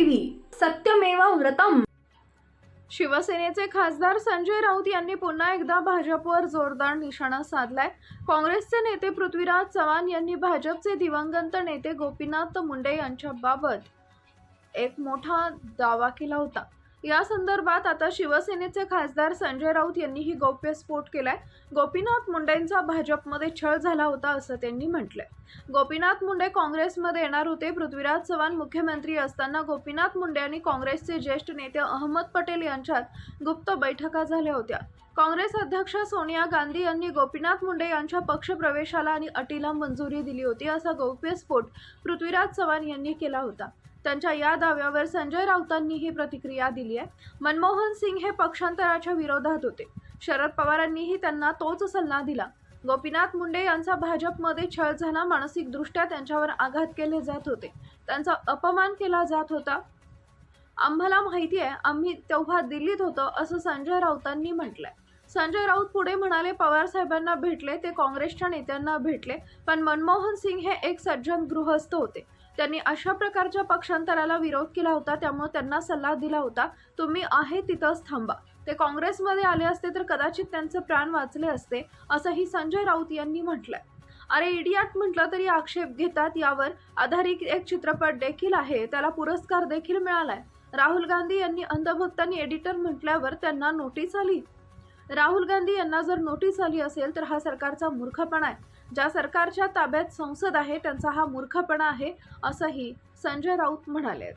TV सत्यमेव व्रतम। शिवसेनेचे खासदार संजय राऊत यांनी पुन्हा एकदा भाजपवर जोरदार निशाणा साधलाय। काँग्रेसचे नेते पृथ्वीराज चव्हाण यांनी भाजपचे दिवंगत नेते गोपीनाथ मुंडे यांच्याबाबत एक मोठा दावा केला होता। या संदर्भात आता शिवसेनेचे खासदार संजय राऊत यांनीही गौप्यस्फोट केलाय। गोपीनाथ मुंडेंचा भाजपमध्ये छळ झाला होता असं त्यांनी म्हटलंय। गोपीनाथ मुंडे काँग्रेसमध्ये येणार होते। पृथ्वीराज चव्हाण मुख्यमंत्री असताना गोपीनाथ मुंडे आणि काँग्रेसचे ज्येष्ठ नेते अहमद पटेल यांच्यात गुप्त बैठका झाल्या होत्या। काँग्रेस अध्यक्ष सोनिया गांधी यांनी गोपीनाथ मुंडे यांच्या पक्षप्रवेशाला आणि अटीला मंजुरी दिली होती असा गौप्यस्फोट पृथ्वीराज चव्हाण यांनी केला होता। त्यांच्या या दाव्यावर संजय राऊतांनी ही प्रतिक्रिया दिली आहे। मनमोहन सिंग हे पक्षांतराच्या विरोधात होते। शरद पवारांनीही त्यांना तोच सल्ला दिला। गोपीनाथ मुंडे यांचा भाजपमध्ये छळ झाला, मानसिकदृष्ट्या त्यांच्यावर आघात केले जात होते, त्यांचा अपमान केला जात होता। आम्हाला माहिती आहे, आम्ही तेव्हा दिल्लीत होतो असं संजय राऊतांनी म्हटलंय। संजय राऊत पुढे म्हणाले, पवार साहेबांना भेटले, ते काँग्रेसच्या नेत्यांना भेटले, पण मनमोहन सिंग हे एक सज्जन गृहस्थ होते। त्यांनी अशा प्रकारच्या पक्षांतराला विरोध केला होता, त्यामुळे त्यांना सल्ला दिला होता, तुम्ही आहे तिथंच थांबा। ते काँग्रेसमध्ये आले असते तर कदाचित त्यांचे प्राण वाचले असते असंही संजय राऊत यांनी म्हटलंय। अरे इडियट म्हटलं तरी आक्षेप घेतात। यावर आधारित एक चित्रपट देखील आहे, त्याला पुरस्कार देखील मिळालाय। राहुल गांधी यांनी अंधभक्त आणि एडिटर म्हटल्यावर त्यांना नोटीस आली। राहुल गांधी यांना जर नोटीस आली असेल तर हा सरकारचा मूर्खपणा आहे। ज्या सरकारच्या ताब्यात संसद आहे त्यांचा हा मूर्खपणा आहे असंही संजय राऊत म्हणाले।